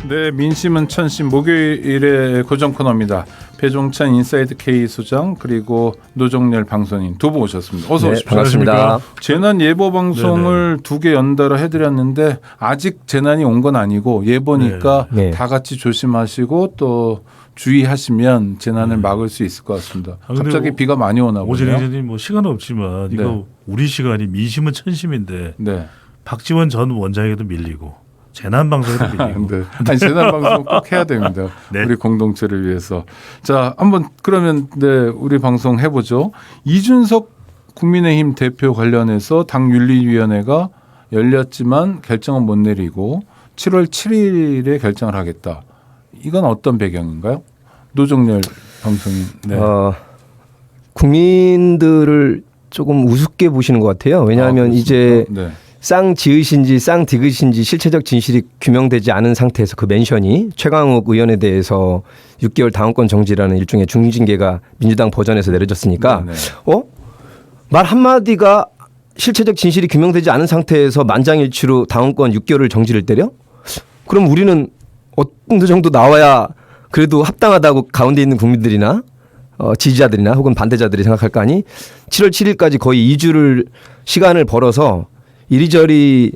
네, 민심은 천심 목요일의 고정 코너입니다. 배종찬 인사이드 K 소장 그리고 노정열 방송인 두 분 오셨습니다. 어서 오십시오. 반갑습니다. 재난 예보 방송을 두 개 연달아 해드렸는데 아직 재난이 온 건 아니고 예보니까 네. 다 같이 조심하시고 또 주의하시면 재난을 막을 수 있을 것 같습니다. 갑자기 비가 많이 오나 오진 보네요. 의원님 뭐 시간은 없지만 이거 네. 우리 시간이 민심은 천심인데 네. 박지원 전 원장에게도 밀리고 재난 방송에도 밀리고. 네. 아니 재난 방송 꼭 해야 됩니다. 네. 우리 공동체를 위해서. 자, 한번 그러면 네, 우리 방송 해보죠. 이준석 국민의힘 대표 관련해서 당윤리위원회가 열렸지만 결정은 못 내리고 7월 7일에 결정을 하겠다. 이건 어떤 배경인가요? 노정열 방송인. 네. 국민들을 조금 우습게 보시는 것 같아요. 왜냐하면 이제 네. 쌍 지읒인지 쌍 디귿인지 실체적 진실이 규명되지 않은 상태에서 그 멘션이 최강욱 의원에 대해서 6개월 당원권 정지라는 일종의 중징계가 민주당 버전에서 내려졌으니까 말 한마디가 실체적 진실이 규명되지 않은 상태에서 만장일치로 당원권 6개월을 정지를 때려? 그럼 우리는 어느 정도 나와야 그래도 합당하다고 가운데 있는 국민들이나 지지자들이나 혹은 반대자들이 생각할 거 아니? 7월 7일까지 거의 2주를 시간을 벌어서 이리저리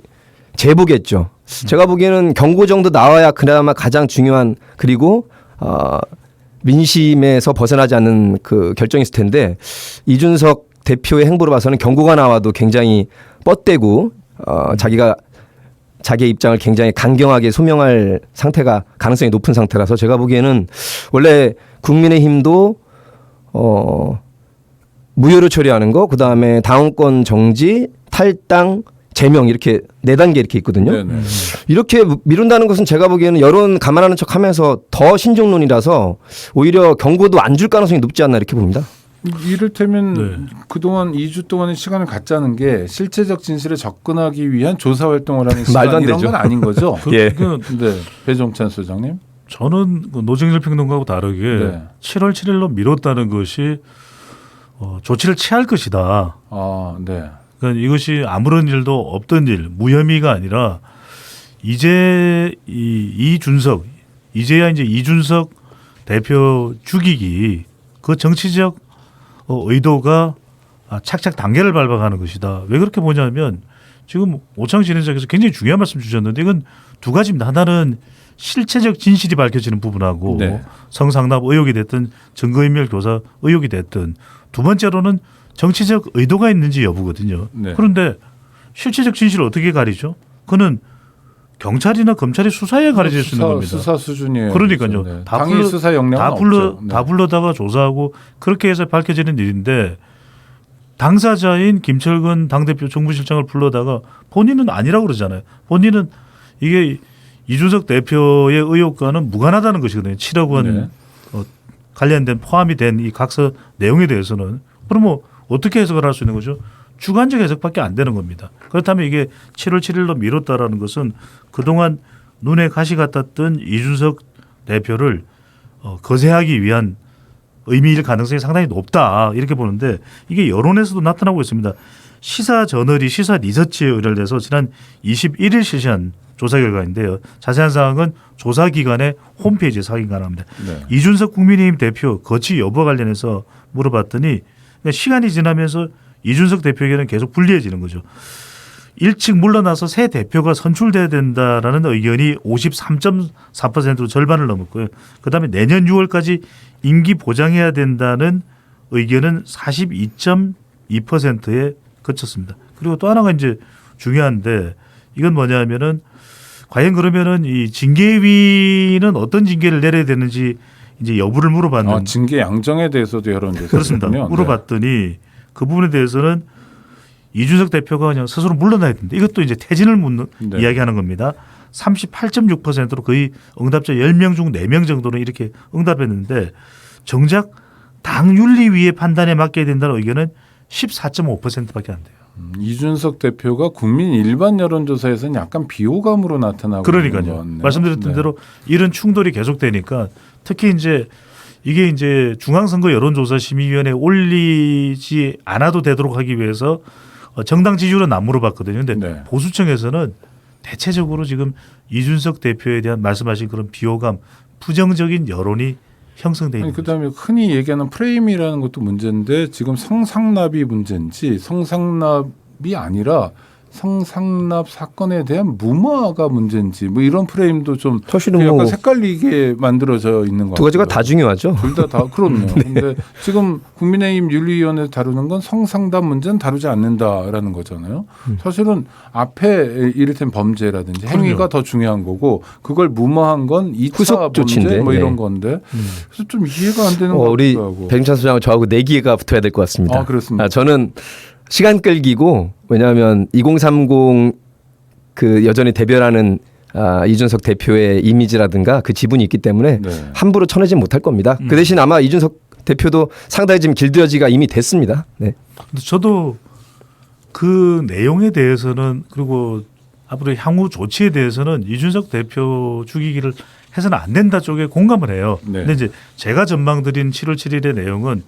재보겠죠. 제가 보기에는 경고 정도 나와야 그나마 가장 중요한 그리고 민심에서 벗어나지 않는 그 결정이 있을 텐데 이준석 대표의 행보로 봐서는 경고가 나와도 굉장히 뻗대고 자기의 입장을 굉장히 강경하게 소명할 상태가 가능성이 높은 상태라서 제가 보기에는 원래 국민의힘도 무효로 처리하는 거 그다음에 당원권 정지 탈당 제명 이렇게 4단계 이렇게 있거든요. 네네. 이렇게 미룬다는 것은 제가 보기에는 여론 감안하는 척하면서 더 신중론이라서 오히려 경고도 안 줄 가능성이 높지 않나 이렇게 봅니다. 이를테면 그동안 2주 동안의 시간을 갖자는 게 실체적 진실에 접근하기 위한 조사 활동을 하는 말도 안 시간 이런 되죠. 건 아닌 거죠? 예. 네, 배종찬 소장님. 저는 그 노정열 평론가하고 다르게 네. 7월 7일로 미뤘다는 것이 조치를 취할 것이다. 아, 네. 그러니까 이것이 아무런 일도 없던 일, 무혐의가 아니라 이제 이제야 이제 이준석 대표 죽이기 그 정치적 의도가 착착 단계를 밟아가는 것이다. 왜 그렇게 보냐면 지금 오창 진행자께서 굉장히 중요한 말씀 주셨는데 이건 두 가지입니다. 하나는 실체적 진실이 밝혀지는 부분하고 네. 성상납 의혹이 됐든 증거인멸 교사 의혹이 됐든 두 번째로는 정치적 의도가 있는지 여부거든요. 네. 그런데 실체적 진실을 어떻게 가리죠? 그는 경찰이나 검찰이 수사에 가려질 수 있는 겁니다. 수사 수준이에요. 그러니까요. 네. 당일 수사 역량은 없죠. 네. 다 불러다가 조사하고 그렇게 해서 밝혀지는 일인데 당사자인 김철근 당대표 정무실장을 불러다가 본인은 아니라고 그러잖아요. 본인은 이게 이준석 대표의 의혹과는 무관하다는 것이거든요. 7억 원 네. 관련된 포함이 된 이 각서 내용에 대해서는 그러면 어떻게 해석을 할 수 있는 거죠? 주관적 해석밖에 안 되는 겁니다. 그렇다면 이게 7월 7일로 미뤘다라는 것은 그동안 눈에 가시 같았던 이준석 대표를 거세하기 위한 의미일 가능성이 상당히 높다 이렇게 보는데 이게 여론에서도 나타나고 있습니다. 시사저널이 시사 리서치에 의뢰를 해서 지난 21일 실시한 조사 결과인데요. 자세한 사항은 조사기관의 홈페이지에서 확인 가능합니다. 네. 이준석 국민의힘 대표 거취 여부와 관련해서 물어봤더니 시간이 지나면서 이준석 대표에게는 계속 불리해지는 거죠. 일찍 물러나서 새 대표가 선출돼야 된다라는 의견이 53.4%로 절반을 넘었고요. 그다음에 내년 6월까지 임기 보장해야 된다는 의견은 42.2%에 그쳤습니다. 그리고 또 하나가 이제 중요한데 이건 뭐냐면은 과연 그러면은 이 징계위는 어떤 징계를 내려야 되는지 이제 여부를 물어봤는데 징계 양정에 대해서도 여론조사 그렇습니다. 물어봤더니 그 부분에 대해서는 이준석 대표가 그냥 스스로 물러나야 된다. 이것도 이제 퇴진을 묻는 네. 이야기하는 겁니다. 38.6%로 거의 응답자 10명 중 4명 정도는 이렇게 응답했는데 정작 당 윤리위의 판단에 맡겨야 된다는 의견은 14.5%밖에 안 돼요. 이준석 대표가 국민 일반 여론조사에서는 약간 비호감으로 나타나고 그러니까요. 있는 것 같네요. 말씀드렸던 네. 대로 이런 충돌이 계속되니까 특히 이제 이게 이제 중앙선거 여론조사심의위원회에 올리지 않아도 되도록 하기 위해서 정당 지지율은 안 물어봤거든요. 그런데 네. 보수층에서는 대체적으로 지금 이준석 대표에 대한 말씀하신 그런 비호감, 부정적인 여론이 형성돼 있는 아니, 거죠. 그다음에 흔히 얘기하는 프레임이라는 것도 문제인데 지금 성상납이 문제인지 성상납이 아니라 성상납 사건에 대한 무마가 문제인지 뭐 이런 프레임도 좀 사실은 약간 뭐 색깔리게 만들어져 있는 것 두 가지가 같아요. 다 중요하죠. 둘 다 그렇네요. 근데 지금 국민의힘 윤리위원회 다루는 건 성상납 문제는 다루지 않는다라는 거잖아요. 사실은 앞에 이를테면 범죄라든지 행위가 그럼요. 더 중요한 거고 그걸 무마한 건 2차 후속 범죄 조치인데. 뭐 이런 네. 건데 그래서 좀 이해가 안 되는 것 우리 같기도 하고. 백인찬 소장하고 저하고 내기가 붙어야 될 것 같습니다. 아, 그렇습니까? 저는 시간 끌기고 왜냐하면 2030 그 여전히 대별하는 이준석 대표의 이미지라든가 그 지분이 있기 때문에 네. 함부로 쳐내지 못할 겁니다. 그 대신 아마 이준석 대표도 상당히 지금 길들여지가 이미 됐습니다. 네. 근데 저도 그 내용에 대해서는 그리고 앞으로 향후 조치에 대해서는 이준석 대표 죽이기를 해서는 안 된다 쪽에 공감을 해요. 네. 근데 이제 제가 전망드린 7월 7일의 내용은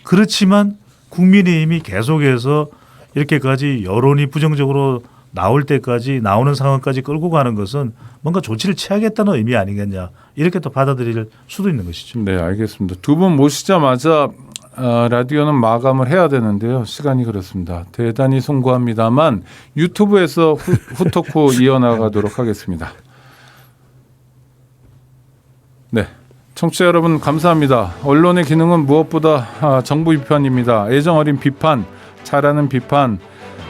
그렇지만 국민의힘이 계속해서 이렇게까지 여론이 부정적으로 나올 때까지 나오는 상황까지 끌고 가는 것은 뭔가 조치를 취하겠다는 의미 아니겠냐 이렇게 또 받아들일 수도 있는 것이죠. 네, 알겠습니다. 두 분 모시자마자 라디오는 마감을 해야 되는데요. 시간이 그렇습니다. 대단히 송구합니다만 유튜브에서 후토크 이어나가도록 하겠습니다. 네. 청취자 여러분 감사합니다. 언론의 기능은 무엇보다 정부 비판입니다. 애정 어린 비판, 잘하는 비판,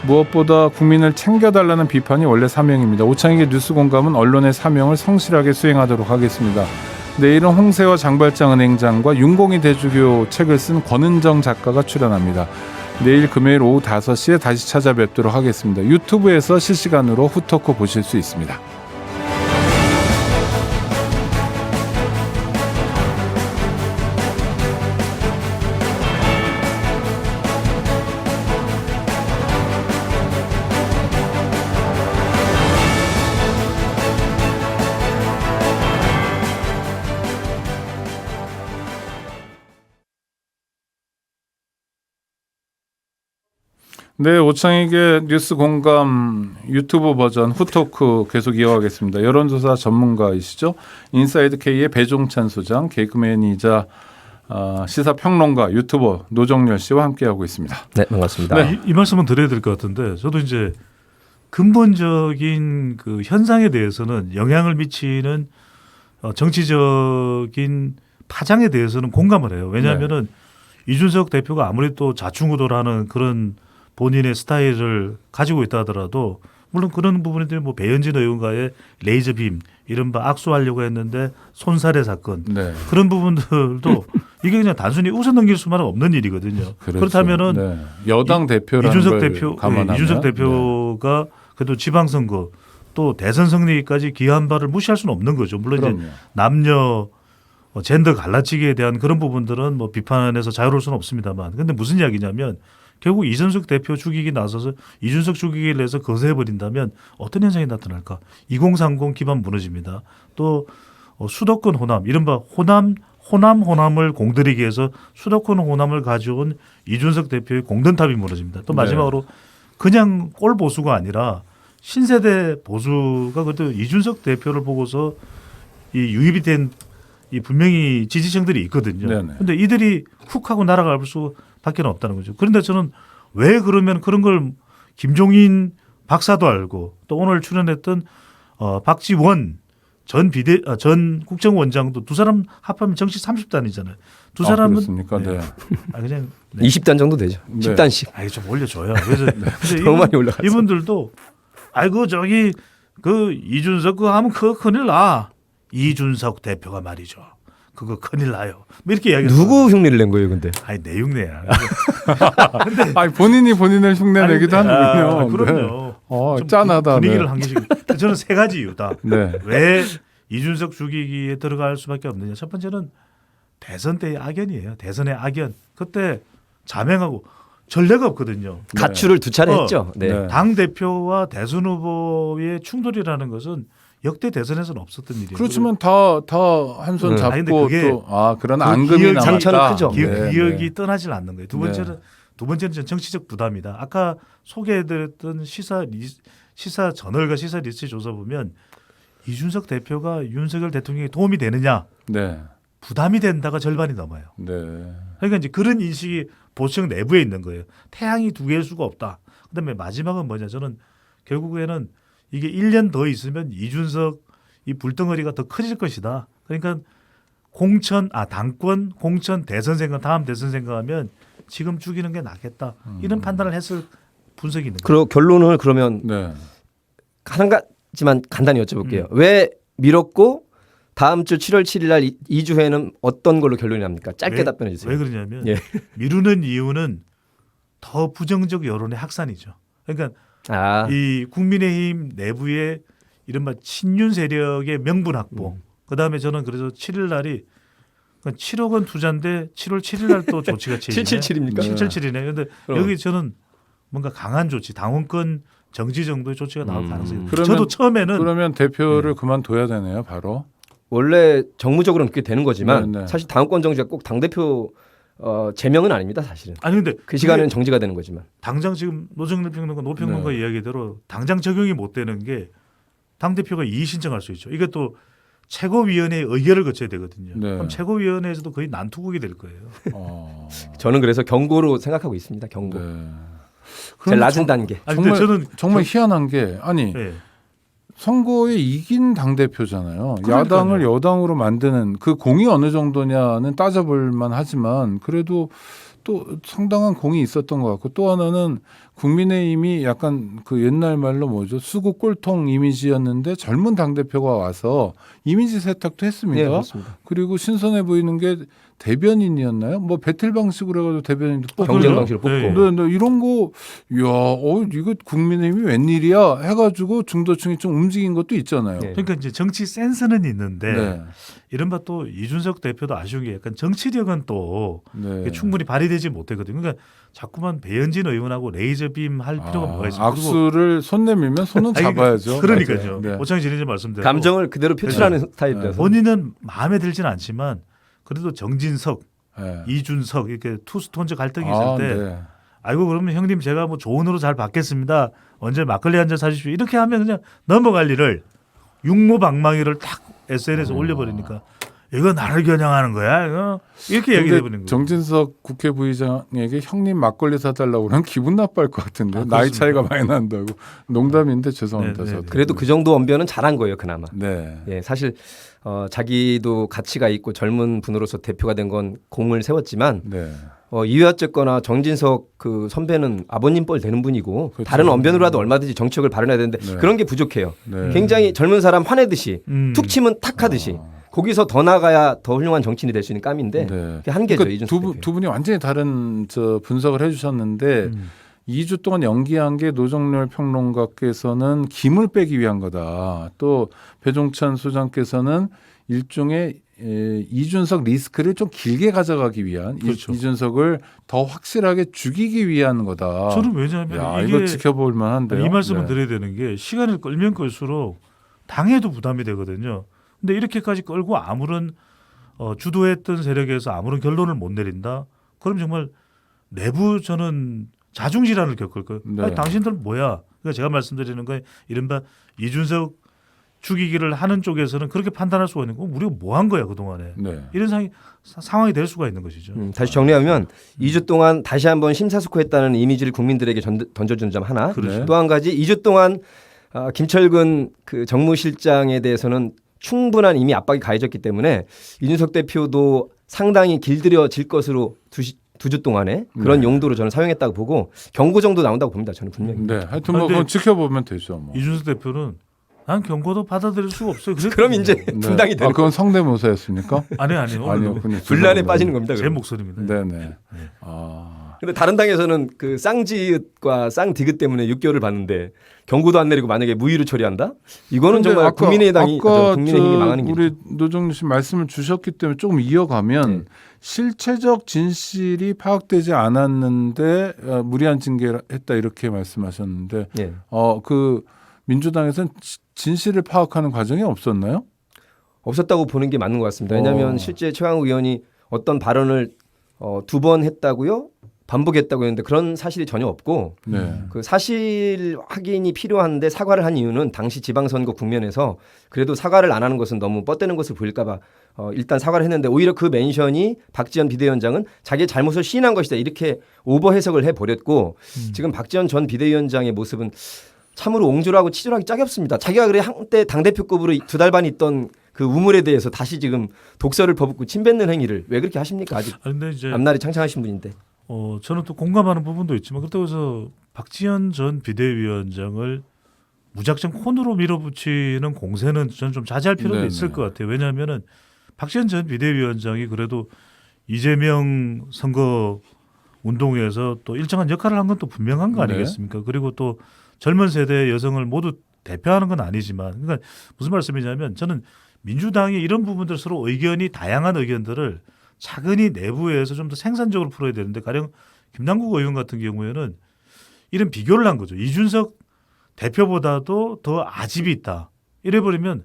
무엇보다 국민을 챙겨달라는 비판이 원래 사명입니다. 오창익의 뉴스 공감은 언론의 사명을 성실하게 수행하도록 하겠습니다. 내일은 홍세화 장발장 은행장과 윤공희 대주교 책을 쓴 권은정 작가가 출연합니다. 내일 금요일 오후 5시에 다시 찾아뵙도록 하겠습니다. 유튜브에서 실시간으로 후토크 보실 수 있습니다. 네, 오창익의 뉴스 공감 유튜브 버전 후토크 계속 이어가겠습니다. 여론조사 전문가이시죠. 인사이드 K의 배종찬 소장, 개그맨이자 시사평론가, 유튜버 노정열 씨와 함께하고 있습니다. 네, 반갑습니다. 네. 이 말씀은 드려야 될 것 같은데 저도 이제 근본적인 그 현상에 대해서는 영향을 미치는 정치적인 파장에 대해서는 공감을 해요. 왜냐하면은 이준석 대표가 아무리 또 좌충우돌하는 그런 본인의 스타일을 가지고 있다 하더라도 물론 그런 부분들이 뭐 배현진 의원과의 레이저빔 이른바 악수하려고 했는데 손살의 사건 네. 그런 부분들도 이게 그냥 단순히 웃어 넘길 수만은 없는 일이거든요. 그렇죠. 그렇다면은 네. 여당 대표라는 이준석 걸 대표, 감안하면 이준석 대표가 그래도 지방선거 또 대선 승리까지 기여한 바를 무시할 수는 없는 거죠. 물론 그럼요. 이제 남녀 젠더 갈라치기에 대한 그런 부분들은 뭐 비판에서 자유로울 수는 없습니다만, 근데 무슨 이야기냐면 결국 이준석 대표 죽이기 나서서 이준석 죽이기를 해서 거세해 버린다면 어떤 현상이 나타날까? 2030 기반 무너집니다. 또 수도권 호남, 이른바 호남을 공들이기 위해서 수도권 호남을 가져온 이준석 대표의 공든탑이 무너집니다. 또 마지막으로 그냥 꼴 보수가 아니라 신세대 보수가 그래도 이준석 대표를 보고서 이 유입이 된 이 분명히 지지층들이 있거든요. 그런데 이들이 훅 하고 날아갈 수밖에 없다는 거죠. 그런데 저는 왜 그러면 그런 걸 김종인 박사도 알고 또 오늘 출연했던 박지원 전 국정원장도 두 사람 합하면 정치 30단이잖아요. 두 사람은 그렇습니까? 네. 그냥 20단 정도 되죠. 네. 10단씩. 좀 올려줘요. 그래서 근데 너무 많이 올라갔어. 이분들도 아이고 저기 그 이준석 그거 하면 그거 큰일 나. 이준석 대표가 말이죠. 그거 큰일 나요. 뭐 이렇게 이야기해요. 누구 흉내를 낸 거예요, 근데? 아니 내 흉내야. 아니 본인이 본인을 흉내내기도 하는군요. 그럼요. 네. 좀 짠하다. 분위기를 네. 한 개씩. 저는 세 가지 이유다. 네. 왜 이준석 죽이기에 들어갈 수밖에 없느냐. 첫 번째는 대선 때의 악연이에요. 대선의 악연. 그때 자명하고 전례가 없거든요. 가출을 두 차례 했죠. 네. 네. 당 대표와 대선 후보의 충돌이라는 것은 역대 대선에서는 없었던 일이에요. 그렇지만 다 한 손 아니, 근데 잡고 그게 또 그런 그 앙금이 기억이 남았다. 상처는 크죠. 기억이 떠나질 않는 거예요. 두 네. 번째는 정치적 부담이다. 아까 소개해드렸던 시사 저널과 시사 리서치 조사 보면 이준석 대표가 윤석열 대통령에 도움이 되느냐 네. 부담이 된다가 절반이 넘어요. 네. 그러니까 이제 그런 인식이 보수층 내부에 있는 거예요. 태양이 두 개일 수가 없다. 그다음에 마지막은 뭐냐? 저는 결국에는 이게 1년 더 있으면 이준석 이 불덩어리가 더 커질 것이다. 그러니까 당권, 공천, 대선 생각, 다음 대선 생각하면 지금 죽이는 게 낫겠다. 이런 판단을 했을 분석이 있는 거예요. 그리고 결론을 그러면 네. 한 가지만 간단히 여쭤볼게요. 왜 미뤘고 다음 주 7월 7일 날 2주 후에는 어떤 걸로 결론이 납니까? 짧게 답변해 주세요. 왜 그러냐면 예. 미루는 이유는 더 부정적 여론의 확산이죠. 그러니까 이 국민의힘 내부의 이른바 친윤 세력의 명분 확보. 그다음에 저는 그래서 7일 날이 7억 원 투자인데 7월 7일 날 또 조치가 취해지네. 777입니까? 777이네. 그런데 여기 저는 뭔가 강한 조치, 당원권 정지 정도의 조치가 나올 가능성이 있어요. 저도 처음에는 그러면 대표를 그만둬야 되네요, 바로. 원래 정무적으로는 그렇게 되는 거지만 네, 네. 사실 당권 정지가 꼭 당대표 제명은 아닙니다, 사실은. 아니 근데 그 시간에는 정지가 되는 거지만. 당장 지금 노정래 평론가 노평론가 네. 이야기대로 당장 적용이 못 되는 게 당대표가 이의 신청할 수 있죠. 이게 또 최고위원회의 의결을 거쳐야 되거든요. 네. 그럼 최고위원회에서도 거의 난투극이 될 거예요. 저는 그래서 경고로 생각하고 있습니다. 경고. 네. 제일 낮은 정- 단계. 아니, 근데 저는 정말 희한한 게 아니 네. 선거에 이긴 당대표잖아요. 그러니까요. 야당을 여당으로 만드는 그 공이 어느 정도냐는 따져볼 만하지만 그래도 또 상당한 공이 있었던 것 같고 또 하나는 국민의힘이 약간 그 옛날 말로 뭐죠 수구 꼴통 이미지였는데 젊은 당대표가 와서 이미지 세탁도 했습니다. 네, 그렇습니다. 그리고 신선해 보이는 게 대변인이었나요? 뭐 배틀 방식으로 해가지고 대변인도 뽑고 경쟁 방식으로 뽑고. 네. 네, 이런 거, 이거 국민의힘이 웬일이야 해가지고 중도층이 좀 움직인 것도 있잖아요. 네. 그러니까 이제 정치 센스는 있는데 네. 이른바 또 이준석 대표도 아쉬운 게 약간 정치력은 또 네. 이게 충분히 발휘되지 못했거든요. 그러니까 자꾸만 배현진 의원하고 레이저빔 할 필요가 뭐가 있어요? 악수를 손 내밀면 손은 아니, 잡아야죠. 그러니까요. 네. 오창희 지리님 말씀대로 감정을 그대로 표출하는 스타일이라서. 본인은 마음에 들지는 않지만 그래도 정진석, 네. 이준석 이렇게 투스톤즈 갈등이 있을 때 네. 아이고 그러면 형님 제가 뭐 조언으로 잘 받겠습니다. 언제 막걸리 한 잔 사주십시오. 이렇게 하면 그냥 넘어갈 일을 육모방망이를 딱 SNS에 올려버리니까 이거 나를 겨냥하는 거야. 이거 이렇게 얘기해 버리는 거예요. 정진석 국회 부의장에게 형님 막걸리 사달라고 그러면 기분 나빠할 것 같은데 나이 그렇습니까? 차이가 많이 난다고 농담인데 죄송합니다. 네, 네, 저도. 네. 그래도 그 정도 언변은 잘한 거예요, 그나마. 네. 예, 사실 자기도 가치가 있고 젊은 분으로서 대표가 된 건 공을 세웠지만 네. 이회화쨌거나 정진석 그 선배는 아버님 뻘 되는 분이고 그렇죠. 다른 언변으로라도 얼마든지 정치력을 발휘해야 되는데 네. 그런 게 부족해요. 네. 굉장히 젊은 사람 화내듯이 툭 치면 탁 하듯이 아. 거기서 더 나가야 더 훌륭한 정치인이 될 수 있는 깜인데 네. 그게 한계죠. 그러니까 이준석 대표. 두 분이 완전히 다른 분석을 해주셨는데 2주 동안 연기한 게 노정렬 평론가께서는 김을 빼기 위한 거다. 또 배종찬 소장께서는 일종의 이준석 리스크를 좀 길게 가져가기 위한 그렇죠. 이준석을 더 확실하게 죽이기 위한 거다. 저는 왜냐하면 야, 이게 이거 지켜볼 만한데요. 이 말씀을 네. 드려야 되는 게 시간을 끌면 끌수록 당해도 부담이 되거든요. 근데 이렇게까지 끌고 아무런 주도했던 세력에서 아무런 결론을 못 내린다. 그럼 정말 내부 저는 자중질환을 겪을 거예요. 네. 아니, 당신들 뭐야? 그러니까 제가 말씀드리는 건 이른바 이준석 죽이기를 하는 쪽에서는 그렇게 판단할 수가 있는 거. 우리가 뭐 한 거야 그동안에. 네. 이런 상황이 될 수가 있는 것이죠. 다시 정리하면 2주 동안 다시 한번 심사숙고했다는 이미지를 국민들에게 던져주는 점 하나. 그렇죠. 또 한 가지 2주 동안 김철근 그 정무실장에 대해서는 충분한 이미 압박이 가해졌기 때문에 이준석 대표도 상당히 길들여질 것으로 두 주 동안에 그런 용도로 저는 사용했다고 보고 경고 정도 나온다고 봅니다. 저는 분명히. 네. 하여튼 뭐 근데 그건 지켜보면 되죠. 뭐. 이준석 대표는 난 경고도 받아들일 수가 없어요. 그럼 이제 네. 분당이 되는 그건 성대모사였습니까? 아니요. 아니었군요. 분란에 빠지는 겁니다. 제 그럼. 목소리입니다. 네네. 근데 다른 당에서는 그 쌍지읒과 쌍디귿 때문에 6개월을 받는데 경고도 안 내리고 만약에 무위로 처리한다? 이거는 근데 정말 국민의힘이 아까 망하는 길이죠. 우리 노정리 씨 말씀을 주셨기 때문에 조금 이어가면 네. 실체적 진실이 파악되지 않았는데 무리한 징계를 했다 이렇게 말씀하셨는데 예. 그 민주당에서는 진실을 파악하는 과정이 없었나요? 없었다고 보는 게 맞는 것 같습니다. 왜냐하면 실제 최강욱 의원이 어떤 발언을 2번 했다고요? 반복했다고 했는데 그런 사실이 전혀 없고 네. 그 사실 확인이 필요한데 사과를 한 이유는 당시 지방선거 국면에서 그래도 사과를 안 하는 것은 너무 뻗대는 것을 보일까봐 일단 사과를 했는데 오히려 그 멘션이 박지원 비대위원장은 자기의 잘못을 시인한 것이다 이렇게 오버 해석을 해버렸고 지금 박지원 전 비대위원장의 모습은 참으로 옹졸하고 치졸하기 짝이 없습니다. 자기가 그래 한때 당대표급으로 2달 반 있던 그 우물에 대해서 다시 지금 독서를 퍼붓고 침뱉는 행위를 왜 그렇게 하십니까? 아직 근데 이제 앞날이 창창하신 분인데. 저는 또 공감하는 부분도 있지만 그렇다고 해서 박지원 전 비대위원장을 무작정 콘으로 밀어붙이는 공세는 저는 좀 자제할 필요도 네네. 있을 것 같아요. 왜냐하면은 박지원 전 비대위원장이 그래도 이재명 선거 운동에서 또 일정한 역할을 한 건 또 분명한 거 네. 아니겠습니까? 그리고 또 젊은 세대 여성을 모두 대표하는 건 아니지만 그러니까 무슨 말씀이냐면 저는 민주당이 이런 부분들 서로 의견이 다양한 의견들을 차근히 내부에서 좀 더 생산적으로 풀어야 되는데 가령 김남국 의원 같은 경우에는 이런 비교를 한 거죠. 이준석 대표보다도 더 아집이 있다. 이래버리면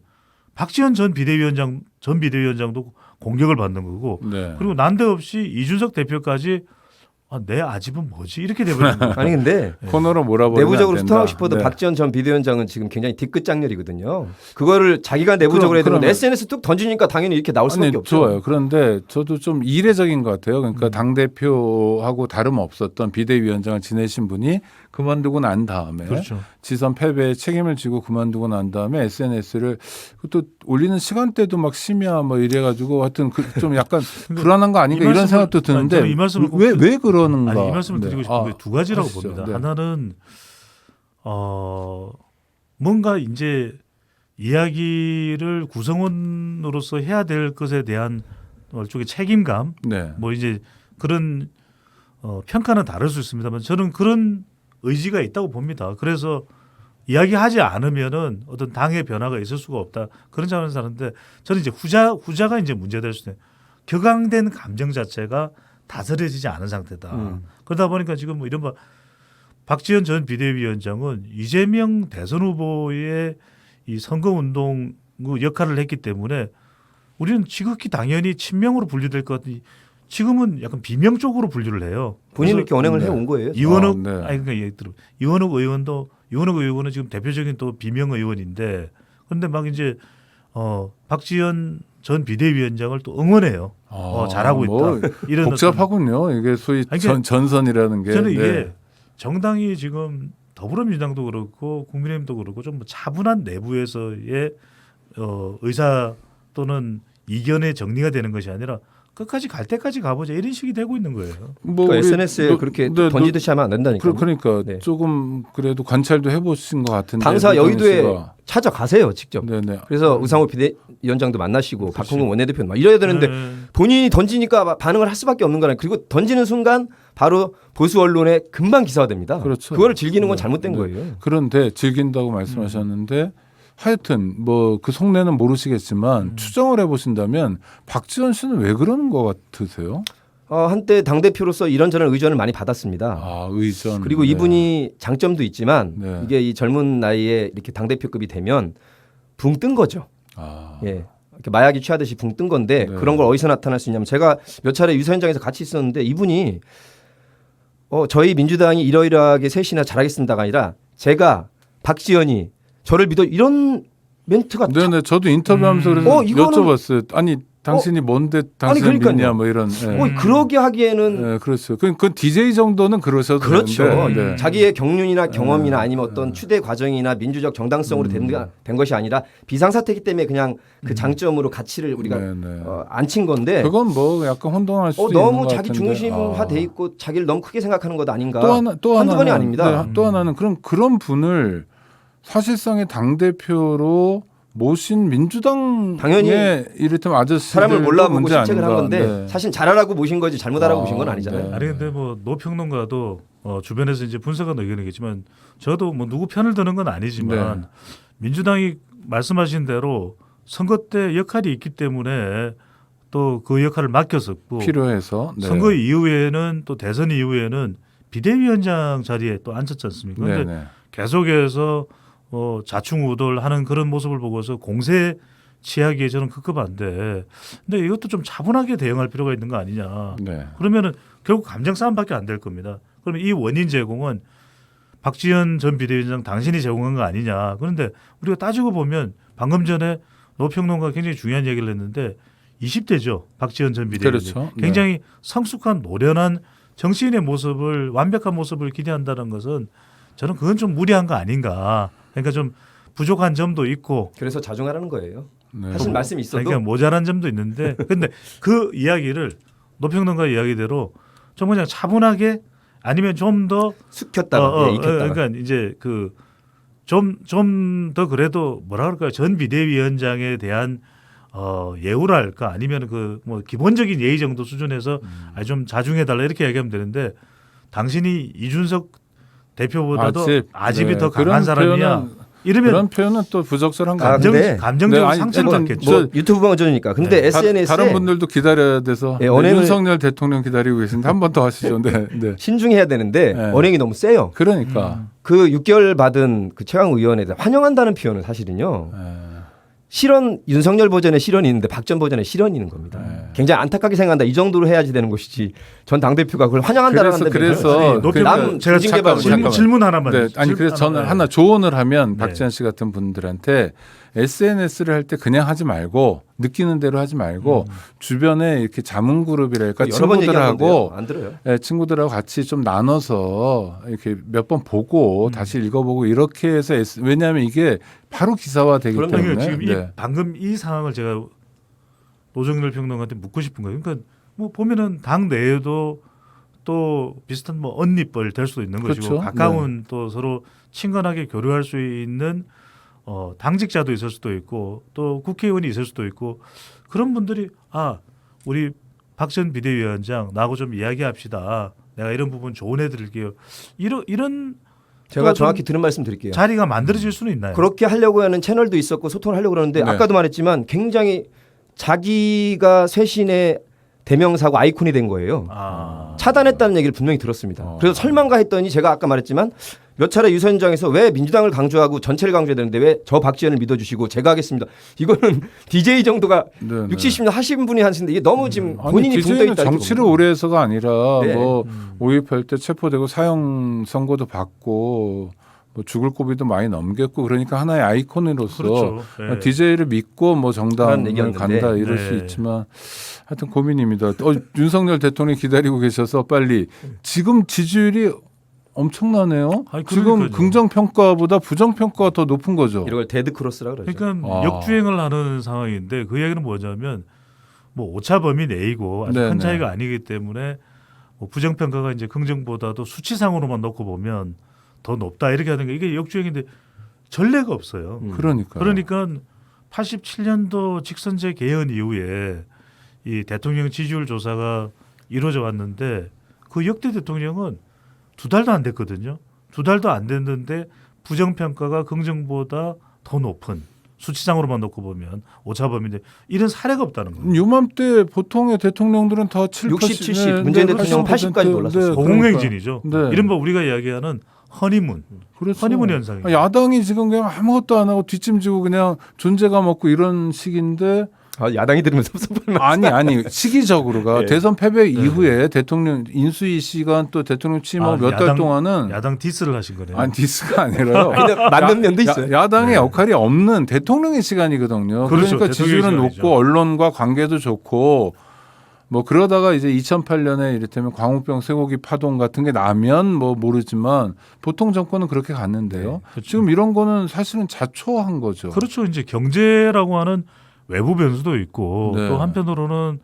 박지원 전 비대위원장도 공격을 받는 거고 네. 그리고 난데없이 이준석 대표까지 내 아집은 뭐지 이렇게 돼버리는 거예요. 아니 근데 코너로 몰아버리면 내부적으로 안 된다. 수통하고 싶어도 네. 박지원 전 비대위원장은 지금 굉장히 뒤끝 장렬이거든요. 그거를 자기가 내부적으로 해야 되는데 그러면- SNS 뚝 던지니까 당연히 이렇게 나올 수밖에 아니, 없죠. 좋아요. 그런데 저도 좀 이례적인 것 같아요. 그러니까 당대표하고 다름없었던 비대위원장을 지내신 분이 그만두고 난 다음에 그렇죠. 지선 패배에 책임을 지고 그만두고 난 다음에 SNS를 또 올리는 시간대도 막 심야 뭐 이래가지고 하여튼 좀 약간 불안한 거 아닌가 이런 말씀을- 생각도 아니, 드는데 저는 이 말씀을 꼭 왜 그러는가? 아니, 이 말씀을 네. 드리고 싶은 게 두 가지라고 하시죠. 봅니다. 네. 하나는 뭔가 이제 이야기를 구성원으로서 해야 될 것에 대한 일종의 책임감, 네. 뭐 이제 그런 평가는 다를 수 있습니다만 저는 그런 의지가 있다고 봅니다. 그래서 이야기하지 않으면은 어떤 당의 변화가 있을 수가 없다 그런 차원에서 하는데 저는 이제 후자가 이제 문제될 수 있는 격앙된 감정 자체가 다스려지지 않은 상태다. 그러다 보니까 지금 뭐 이른바 박지원 전 비대위원장은 이재명 대선 후보의 이 선거운동 역할을 했기 때문에 우리는 지극히 당연히 친명으로 분류될 것 같으니 지금은 약간 비명 쪽으로 분류를 해요. 본인은 이렇게 언행을 네. 해온 거예요. 이원욱 네. 그러니까 얘기 들어. 이원욱 의원은 지금 대표적인 또 비명 의원인데 그런데 막 이제 박지원 전 비대위원장을 또 응원해요. 잘하고 뭐 있다. 이런 복잡하군요. 이게 소위 아니, 그러니까 전선이라는 게. 저는 이게 네. 정당이 지금 더불어민주당도 그렇고 국민의힘도 그렇고 좀 뭐 차분한 내부에서의 의사 또는 이견의 정리가 되는 것이 아니라 끝까지 갈 때까지 가보자 이런 식이 되고 있는 거예요. 뭐 그러니까 우리 SNS에 그렇게 던지듯이 하면 안 된다니까요. 그러니까 네. 조금 그래도 관찰도 해보신 것 같은데. 당사 민정희 여의도에 씨가. 찾아가세요 직접. 네네. 그래서 우상호 비대위원장도 만나시고 박홍근 원내대표는 막 이래야 되는데 네. 본인이 던지니까 반응을 할 수밖에 없는 거라. 그리고 던지는 순간 바로 보수 언론에 금방 기사화됩니다. 그렇죠. 그거를 즐기는 건 네. 잘못된 네. 거예요. 그런데 즐긴다고 말씀하셨는데 하여튼 뭐 그 속내는 모르시겠지만 추정을 해보신다면 박지원 씨는 왜 그러는 것 같으세요? 한때 당 대표로서 이런저런 의전을 많이 받았습니다. 의전. 그리고 네. 이분이 장점도 있지만 네. 이게 이 젊은 나이에 이렇게 당 대표급이 되면 붕 뜬 거죠. 예. 이렇게 마약이 취하듯이 붕 뜬 건데 네. 그런 걸 어디서 나타날 수 있냐면 제가 몇 차례 유서 현장에서 같이 있었는데 이분이 저희 민주당이 이러이러하게 셋이나 잘하겠습니다가 아니라 제가 박지원이 저를 믿어 이런 멘트가 네네 저도 인터뷰하면서 그래서 이거는- 여쭤봤어요. 아니 당신이 뭔데 당신을 그러니까요. 믿냐 뭐 이런. 네. 그러게 하기에는 네, 그렇죠. 그건 DJ 정도는 그러셔도 그렇죠. 되는데. 네. 자기의 경륜이나 경험이나 아니면 어떤 추대 과정이나 민주적 정당성으로 된 것이 아니라 비상사태이기 때문에 그냥 그 장점으로 가치를 우리가 네네. 앉힌 건데 그건 뭐 약간 혼동할 수도 있는 너무 것 자기 같은데. 중심화돼 있고 자기를 너무 크게 생각하는 것 아닌가. 또 한두 번이 하나는, 아닙니다. 네, 또 하나는 그런 분을 사실상의 당 대표로 모신 민주당 당연히 이를테면 아저씨 사람을 몰라보고 문제 실책을 한 아닌가. 건데 네. 사실 잘하라고 모신 거지 잘못하라고 모신 건 아니잖아요. 네. 아니 근데 뭐 노평론가도 주변에서 이제 분석한 의견이겠지만 저도 뭐 누구 편을 드는 건 아니지만 네. 민주당이 말씀하신 대로 선거 때 역할이 있기 때문에 또 그 역할을 맡겼었고 필요해서. 네. 선거 이후에는 또 대선 이후에는 비대위원장 자리에 또 앉혔지 않습니까? 그런데 네네. 계속해서 자충우돌하는 그런 모습을 보고서 공세 취하기에 저는 급급한데 근데 이것도 좀 차분하게 대응할 필요가 있는 거 아니냐. 네. 그러면은 결국 감정 싸움밖에 안 될 겁니다. 그러면 이 원인 제공은 박지원 전 비대위원장 당신이 제공한 거 아니냐. 그런데 우리가 따지고 보면 방금 전에 노평론가가 굉장히 중요한 얘기를 했는데 20대죠. 박지원 전 비대위원장. 그렇죠. 네. 굉장히 성숙한 노련한 정치인의 모습을 완벽한 모습을 기대한다는 것은 저는 그건 좀 무리한 거 아닌가. 그러니까 좀 부족한 점도 있고 그래서 자중하라는 거예요. 네. 하실 말씀이 있어도 그러니까 모자란 점도 있는데 근데 그 이야기를 노평론가 이야기대로 좀 그냥 차분하게 아니면 좀 더 숙였다가 예, 익혔다가 그러니까 이제 그 좀 더 그래도 뭐라 그럴까요? 전 비대위원장에 대한 예우랄까 아니면 그 뭐 기본적인 예의 정도 수준에서 아니 좀 자중해 달라 이렇게 얘기하면 되는데 당신이 이준석 대표보다도 아집이 네. 더 강한 그런 사람이야. 표현은- 이러면 그런 표현은 또 부적절한 거 아, 아니에요? 근데- 감정적 네, 아니, 상처를 어떤 받겠죠. 뭐 유튜브 방송이니까. 근데 네. SNS에 다른 분들도 기다려야 돼서 예, 네, 언행을- 윤석열 대통령 기다리고 계신데 한 번 더 하시죠. 네, 네. 신중해야 되는데 네. 언행이 너무 세요. 그러니까 그 6개월 받은 그 최강 의원에 대해 환영한다는 표현은 사실은요. 예. 실언 윤석열 버전의 실언이 있는데 박 전 버전의 실언이 있는 겁니다. 네. 굉장히 안타깝게 생각한다. 이 정도로 해야지 되는 것이지. 전 당대표가 그걸 환영한다라는 그래서 노평 제가 중징계받고 잠깐만. 질문 하나만. 네, 아니 그래서 저는 하나 조언을 하면 네. 박지원 씨 같은 분들한테 SNS를 할 때 그냥 하지 말고 느끼는 대로 하지 말고 주변에 이렇게 자문 그룹이랄까 여러 번 얘기하고 친구들하고 안 들어요. 예, 친구들하고 같이 좀 나눠서 이렇게 몇 번 보고 다시 읽어보고 이렇게 해서 왜냐하면 이게 바로 기사화되기 그럼요. 때문에 지금 네. 방금 이 상황을 제가 노정열 평론가한테 묻고 싶은 거예요. 그러니까 뭐 보면은 당 내에도 또 비슷한 뭐 언니뻘 될 수도 있는 것이고 그렇죠. 가까운 또 서로 친근하게 교류할 수 있는 당직자도 있을 수도 있고 또 국회의원이 있을 수도 있고 그런 분들이 우리 박 전 비대위원장 나하고 좀 이야기합시다. 내가 이런 부분 조언해 드릴게요. 이런 제가 또 좀 정확히 들은 말씀 드릴게요. 자리가 만들어질 수는 있나요? 그렇게 하려고 하는 채널도 있었고 소통을 하려고 그러는데 네. 아까도 말했지만 굉장히 자기가 쇄신의 대명사고 아이콘이 된 거예요. 차단했다는 얘기를 분명히 들었습니다. 그래서 설마인가 했더니 제가 아까 말했지만 몇 차례 유선장에서 왜 민주당을 강조하고 전체를 강조해야 되는데 왜 저 박지원을 믿어주시고 제가 하겠습니다. 이거는 DJ 정도가 네, 네. 60, 70년 하신 분이 하시는데 이게 너무 지금 아니, 본인이 붕 떠 DJ는 있다. 정치를 오래 해서가 아니라 네. 뭐 5.18 때 체포되고 사형 선고도 받고 뭐 죽을 고비도 많이 넘겼고 그러니까 하나의 아이콘으로서 그렇죠. 네. DJ를 믿고 뭐 그런 정당을 얘기였는데. 간다 이럴 수 네. 있지만 하여튼 고민입니다. 윤석열 대통령이 기다리고 계셔서 빨리 지금 지지율이 엄청나네요. 아니, 지금 그러니까요. 긍정 평가보다 부정 평가가 더 높은 거죠. 이걸 데드 크로스라 그러죠. 그러니까 아. 역주행을 하는 상황인데 그 얘기는 뭐냐면 뭐 오차 범위 내이고 아주 네네. 큰 차이가 아니기 때문에 뭐 부정 평가가 이제 긍정보다도 수치상으로만 놓고 보면 더 높다 이렇게 하는 게 이게 역주행인데 전례가 없어요. 그러니까. 그러니까 87년도 직선제 개헌 이후에 이 대통령 지지율 조사가 이루어져 왔는데 그 역대 대통령은 2달도 안 됐거든요. 2달도 안 됐는데 부정평가가 긍정보다 더 높은 수치상으로만 놓고 보면 오차범위인데 이런 사례가 없다는 거예요. 요맘때 보통의 대통령들은 다 60, 70, 문재인 대통령 80까지 올랐었어요. 고공행진이죠. 네. 이른바 우리가 이야기하는 허니문. 그렇죠. 허니문 현상이에요. 야당이 지금 그냥 아무것도 안 하고 뒷짐지고 그냥 존재감 없고 이런 식인데 야당이 들으면 섭섭할 아니 시기적으로가 예. 대선 패배 이후에 대통령 인수위 시간 또 대통령 취임하고 몇 달 동안은 야당 디스를 하신 거네요. 아니 디스가 아니라요. 근데 맞는 면도 있어요. 야당의 역할이 없는 대통령의 시간이거든요. 그렇죠. 그러니까 대통령의 지지율은 시간이죠. 높고 언론과 관계도 좋고 뭐 그러다가 이제 2008년에 이를테면 광우병 쇠고기 파동 같은 게 나면 뭐 모르지만 보통 정권은 그렇게 갔는데요. 그렇죠. 지금 이런 거는 사실은 자초한 거죠. 그렇죠. 이제 경제라고 하는 외부 변수도 있고 네. 또 한편으로는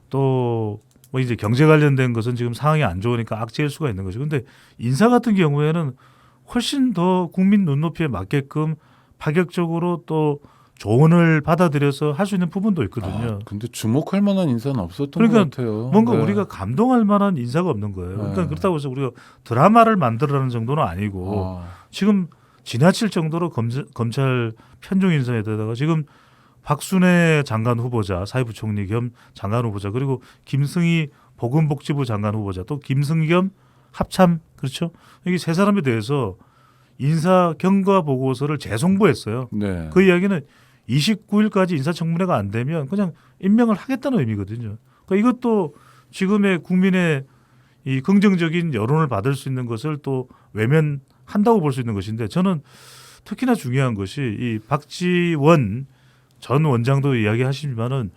또 뭐 이제 경제 관련된 것은 지금 상황이 안 좋으니까 악재일 수가 있는 거죠. 근데 인사 같은 경우에는 훨씬 더 국민 눈높이에 맞게끔 파격적으로 또 조언을 받아들여서 할 수 있는 부분도 있거든요. 근데 주목할 만한 인사는 없었던 그러니까 것 같아요. 뭔가 네. 우리가 감동할 만한 인사가 없는 거예요. 그러니까 네. 그렇다고 해서 우리가 드라마를 만들어라는 정도는 아니고 지금 지나칠 정도로 검찰 편중 인사에다가 지금 박순애 장관 후보자 사회부총리 겸 장관 후보자 그리고 김승희 보건복지부 장관 후보자 또 김승겸 합참 그렇죠. 여기 세 사람에 대해서 인사 경과 보고서를 재송부했어요. 네. 그 이야기는 29일까지 인사청문회가 안 되면 그냥 임명을 하겠다는 의미거든요. 그러니까 이것도 지금의 국민의 이 긍정적인 여론을 받을 수 있는 것을 또 외면한다고 볼 수 있는 것인데 저는 특히나 중요한 것이 이 박지원 전 원장도 이야기하시지만은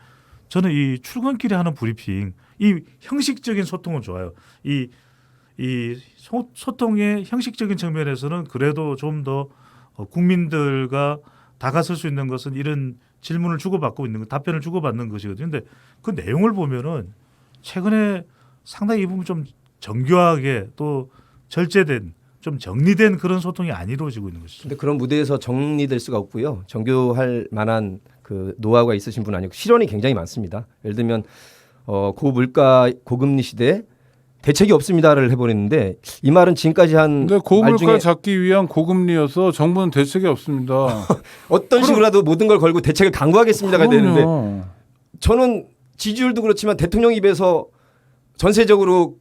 저는 이 출근길에 하는 브리핑 이 형식적인 소통은 좋아요. 이 소통의 형식적인 측면에서는 그래도 좀 더 국민들과 다가설 수 있는 것은 이런 질문을 주고받고 있는 것, 답변을 주고받는 것이거든요. 근데 그 내용을 보면은 최근에 상당히 이 부분 좀 정교하게 또 절제된 좀 정리된 그런 소통이 안 이루어지고 있는 것이죠. 근데 그런 무대에서 정리될 수가 없고요. 정교할 만한 그 노하우가 있으신 분 아니고 실언이 굉장히 많습니다. 예를 들면 고물가 고금리 시대에 대책이 없습니다를 해버렸는데 이 말은 지금까지 한 근데 말 고물가 중에 잡기 위한 고금리여서 정부는 대책이 없습니다. 어떤 식으로라도 모든 걸 걸고 대책을 강구하겠습니다가 되는데 그럼요. 저는 지지율도 그렇지만 대통령 입에서 전세적으로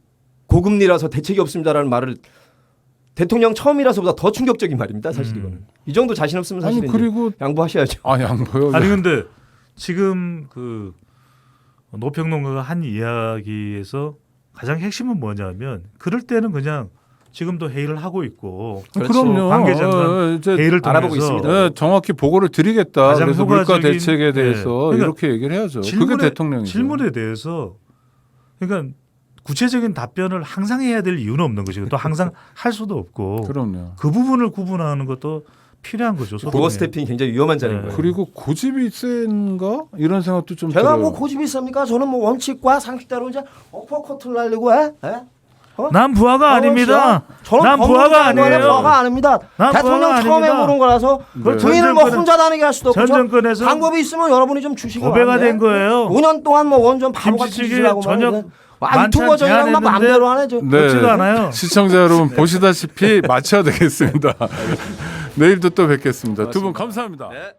고금리라서 대책이 없습니다라는 말을 대통령 처음이라서보다 더 충격적인 말입니다. 사실 이거는 이 정도 자신 없으면 아니 사실 그리고 양보하셔야죠. 양보요. 아니 근데 지금 그 노평론가가 한 이야기에서 가장 핵심은 뭐냐면 그럴 때는 그냥 지금도 회의를 하고 있고 그렇죠. 그럼요. 관계장관 이제 회의를 알아보고 통해서 있습니다. 네, 정확히 보고를 드리겠다. 가장 그래서 물가 효과적인- 대책에 대해서 그러니까 이렇게 얘기를 해야죠. 그게 대통령이죠. 질문에 대해서 그러니까 구체적인 답변을 항상 해야 될 이유는 없는 것이고 또 항상 할 수도 없고 그럼요. 그 부분을 구분하는 것도 필요한 거죠. 도어 소통에. 스태핑이 굉장히 위험한 자리인 네. 거예요. 그리고 고집이 센가 이런 생각도 좀 제가 들어요. 뭐 고집이 있습니까? 저는 뭐 원칙과 상식대로 이제 어퍼커트를 하려고 해. 예? 난 부하가 아닙니다. 저는 난 부하가 법무장관의 아니에요. 부하가 아닙니다. 난 대통령 부하가 처음 아닙니다. 해보는 거라서 네. 부인을 뭐 전 혼자 다니게 할 수도 없고 전 정권에서 방법이 있으면 여러분이 좀 주시기 고배가 바랍니다. 된 거예요. 5년 동안 뭐 완전 바보같이 김치찌개 짓을 하고 저녁 말이야. 만찬 유튜버 전이랑 막 제안했는데 마음대로 안 해줘. 그렇지가 않아요. 시청자 여러분 보시다시피 마쳐야 되겠습니다. 내일도 또 뵙겠습니다. 두 분 감사합니다. 네.